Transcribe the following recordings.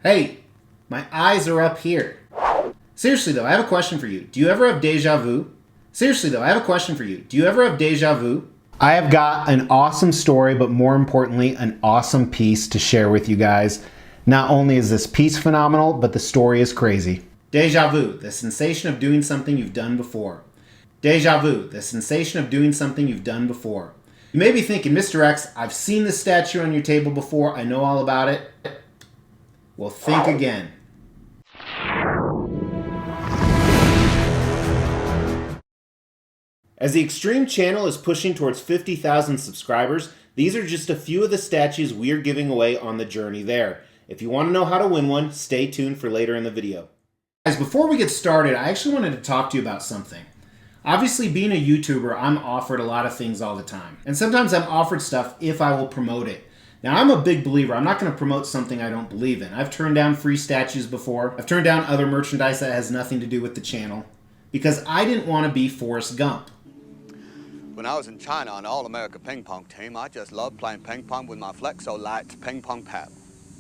Hey, my eyes are up here. Seriously though, I have a question for you. Do you ever have deja vu? Seriously though, I have a question for you. Do you ever have deja vu? I have got an awesome story, but more importantly, an awesome piece to share with you guys. Not only is this piece phenomenal, but the story is crazy. Deja vu, the sensation of doing something you've done before. Deja vu, the sensation of doing something you've done before. You may be thinking, Mr. X, I've seen this statue on your table before. I know all about it. Well, think again. As the Extreme channel is pushing towards 50,000 subscribers, these are just a few of the statues we are giving away on the journey there. If you want to know how to win one, stay tuned for later in the video. Guys, before we get started, I actually wanted to talk to you about something. Obviously, being a YouTuber, I'm offered a lot of things all the time. And sometimes I'm offered stuff if I will promote it. Now, I'm a big believer. I'm not going to promote something I don't believe in. I've turned down free statues before. I've turned down other merchandise that has nothing to do with the channel because I didn't want to be Forrest Gump. When I was in China on the All-America ping pong team, I just loved playing ping pong with my Flexo Lights ping pong paddle,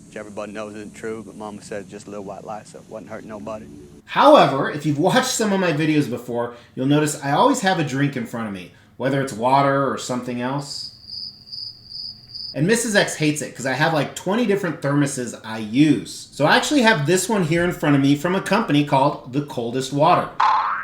which everybody knows isn't true, but Mama said it's just a little white lie, so it wasn't hurting nobody. However, if you've watched some of my videos before, you'll notice I always have a drink in front of me, whether it's water or something else. And Mrs. X hates it because I have like 20 different thermoses I use. So I actually have this one here in front of me from a company called The Coldest Water.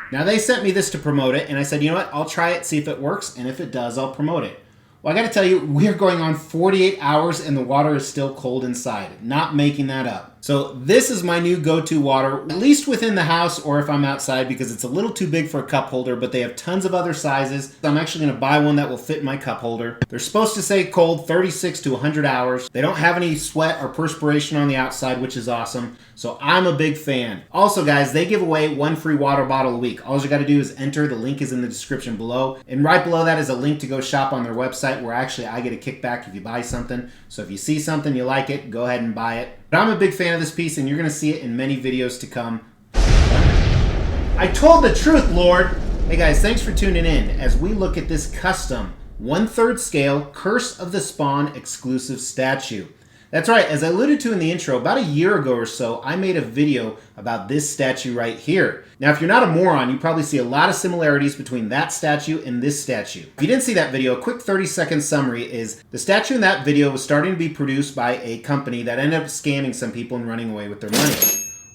Now they sent me this to promote it, and I said, you know what, I'll try it, see if it works, and if it does, I'll promote it. Well, I gotta tell you, we're going on 48 hours and the water is still cold inside. Not making that up. So this is my new go-to water, at least within the house or if I'm outside, because it's a little too big for a cup holder, but they have tons of other sizes. So I'm actually gonna buy one that will fit in my cup holder. They're supposed to say cold 36 to 100 hours. They don't have any sweat or perspiration on the outside, which is awesome. So I'm a big fan. Also guys, they give away one free water bottle a week. All you gotta do is enter, the link is in the description below. And right below that is a link to go shop on their website where actually I get a kickback if you buy something. So if you see something you like it, go ahead and buy it. But I'm a big fan of this piece and you're gonna see it in many videos to come. I told the truth, Lord! Hey guys, thanks for tuning in as we look at this custom 1/3 scale Curse of the Spawn exclusive statue. That's right, as I alluded to in the intro, about a year ago or so, I made a video about this statue right here. Now, if you're not a moron, you probably see a lot of similarities between that statue and this statue. If you didn't see that video, a quick 30-second summary is the statue in that video was starting to be produced by a company that ended up scamming some people and running away with their money.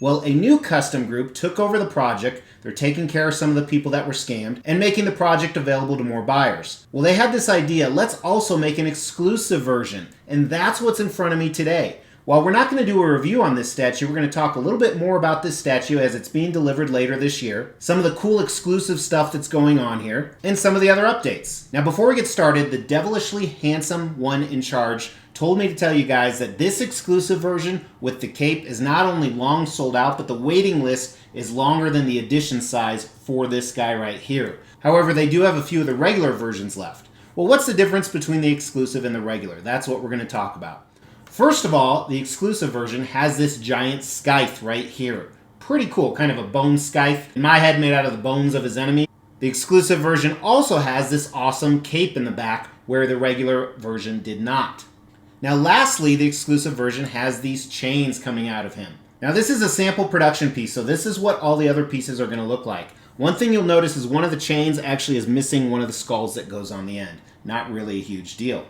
Well, a new custom group took over the project. They're taking care of some of the people that were scammed and making the project available to more buyers. Well, they had this idea, let's also make an exclusive version. And that's what's in front of me today. While we're not going to do a review on this statue, we're going to talk a little bit more about this statue as it's being delivered later this year, some of the cool exclusive stuff that's going on here, and some of the other updates. Now, before we get started, the devilishly handsome one in charge told me to tell you guys that this exclusive version with the cape is not only long sold out, but the waiting list is longer than the edition size for this guy right here. However, they do have a few of the regular versions left. Well, what's the difference between the exclusive and the regular? That's what we're going to talk about. First of all, the exclusive version has this giant scythe right here. Pretty cool, kind of a bone scythe. In my head, made out of the bones of his enemy. The exclusive version also has this awesome cape in the back, where the regular version did not. Now lastly, the exclusive version has these chains coming out of him. Now this is a sample production piece, so this is what all the other pieces are going to look like. One thing you'll notice is one of the chains actually is missing one of the skulls that goes on the end. Not really a huge deal.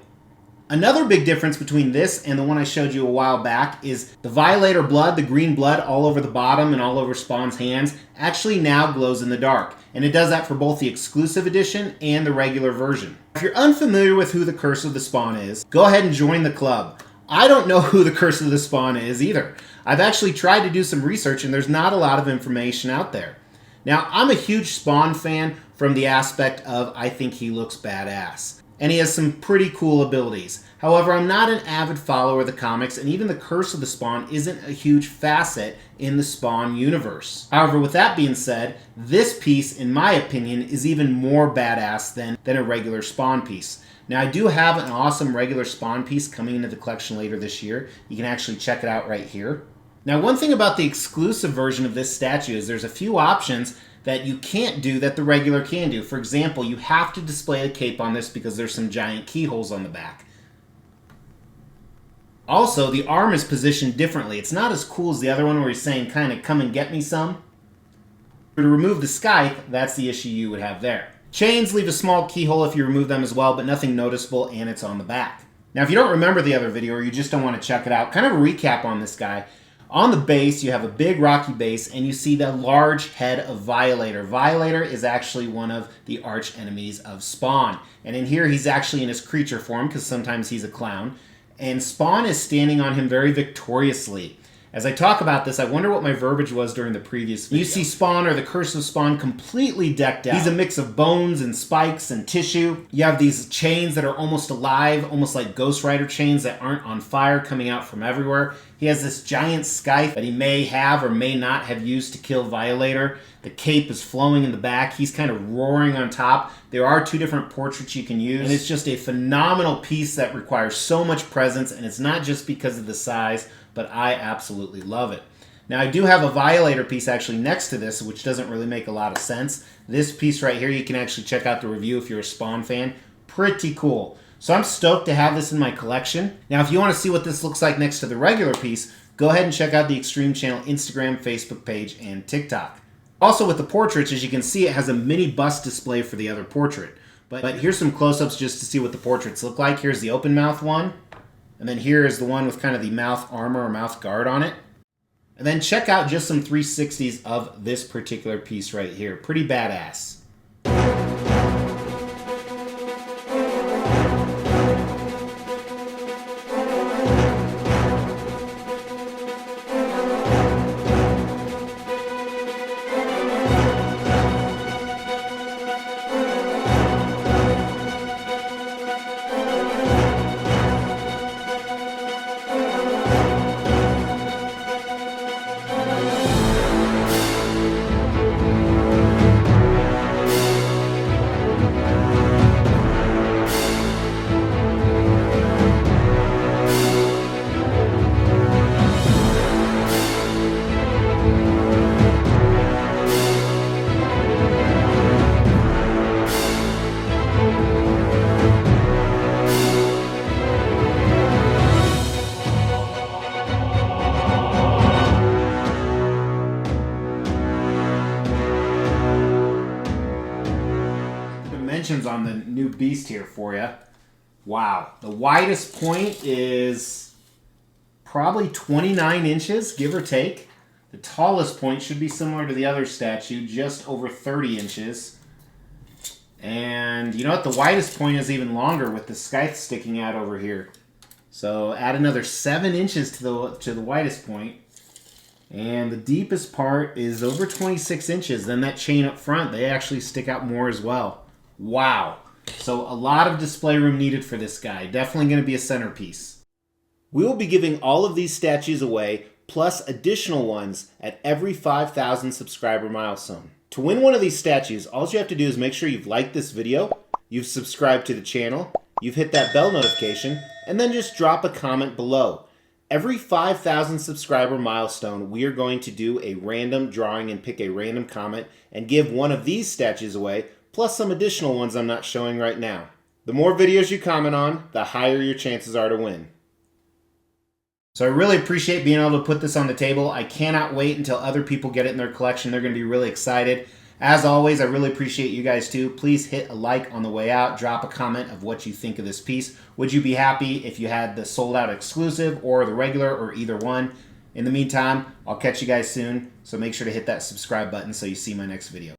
Another big difference between this and the one I showed you a while back is the Violator blood, the green blood all over the bottom and all over Spawn's hands, actually now glows in the dark. And it does that for both the exclusive edition and the regular version. If you're unfamiliar with who the Curse of the Spawn is, go ahead and join the club. I don't know who the Curse of the Spawn is either. I've actually tried to do some research and there's not a lot of information out there. Now, I'm a huge Spawn fan from the aspect of I think he looks badass. And he has some pretty cool abilities. However, I'm not an avid follower of the comics, and even the Curse of the Spawn isn't a huge facet in the Spawn universe. However, with that being said, this piece, in my opinion, is even more badass than a regular Spawn piece. Now, I do have an awesome regular Spawn piece coming into the collection later this year. You can actually check it out right here. Now, one thing about the exclusive version of this statue is there's a few options that you can't do that the regular can do. For example, you have to display the cape on this because there's some giant keyholes on the back. Also, the arm is positioned differently. It's not as cool as the other one where he's saying kind of come and get me some. To remove the scythe, that's the issue you would have there. Chains leave a small keyhole if you remove them as well, but nothing noticeable, and it's on the back. Now, if you don't remember the other video or you just don't want to check it out, kind of a recap on this guy. On the base, you have a big rocky base, and you see the large head of Violator. Violator is actually one of the arch enemies of Spawn. And in here, he's actually in his creature form, because sometimes he's a clown. And Spawn is standing on him very victoriously. As I talk about this, I wonder what my verbiage was during the previous video. You see Spawn, or the Curse of Spawn, completely decked out. He's a mix of bones and spikes and tissue. You have these chains that are almost alive, almost like Ghost Rider chains that aren't on fire, coming out from everywhere. He has this giant scythe that he may have or may not have used to kill Violator. The cape is flowing in the back. He's kind of roaring on top. There are two different portraits you can use. And it's just a phenomenal piece that requires so much presence, and it's not just because of the size, but I absolutely love it. Now, I do have a Violator piece actually next to this, which doesn't really make a lot of sense. This piece right here, you can actually check out the review if you're a Spawn fan. Pretty cool. So I'm stoked to have this in my collection. Now, if you want to see what this looks like next to the regular piece, go ahead and check out the Extreme Channel Instagram, Facebook page, and TikTok. Also, with the portraits, as you can see, it has a mini bust display for the other portrait. But here's some close-ups just to see what the portraits look like. Here's the open mouth one. And then here is the one with kind of the mouth armor or mouth guard on it. And then check out just some 360s of this particular piece right here. Pretty badass. On the new beast here for you. Wow. The widest point is probably 29 inches, give or take. The tallest point should be similar to the other statue, just over 30 inches. And you know what? The widest point is even longer with the scythe sticking out over here. So add another 7 inches to the widest point. And the deepest part is over 26 inches. Then that chain up front, they actually stick out more as well. Wow. So a lot of display room needed for this guy. Definitely going to be a centerpiece. We will be giving all of these statues away, plus additional ones at every 5,000 subscriber milestone. To win one of these statues, all you have to do is make sure you've liked this video, you've subscribed to the channel, you've hit that bell notification, and then just drop a comment below. Every 5,000 subscriber milestone, we are going to do a random drawing and pick a random comment and give one of these statues away, plus some additional ones I'm not showing right now. The more videos you comment on, the higher your chances are to win. So I really appreciate being able to put this on the table. I cannot wait until other people get it in their collection. They're going to be really excited. As always, I really appreciate you guys too. Please hit a like on the way out. Drop a comment of what you think of this piece. Would you be happy if you had the sold out exclusive or the regular or either one? In the meantime, I'll catch you guys soon. So make sure to hit that subscribe button so you see my next video.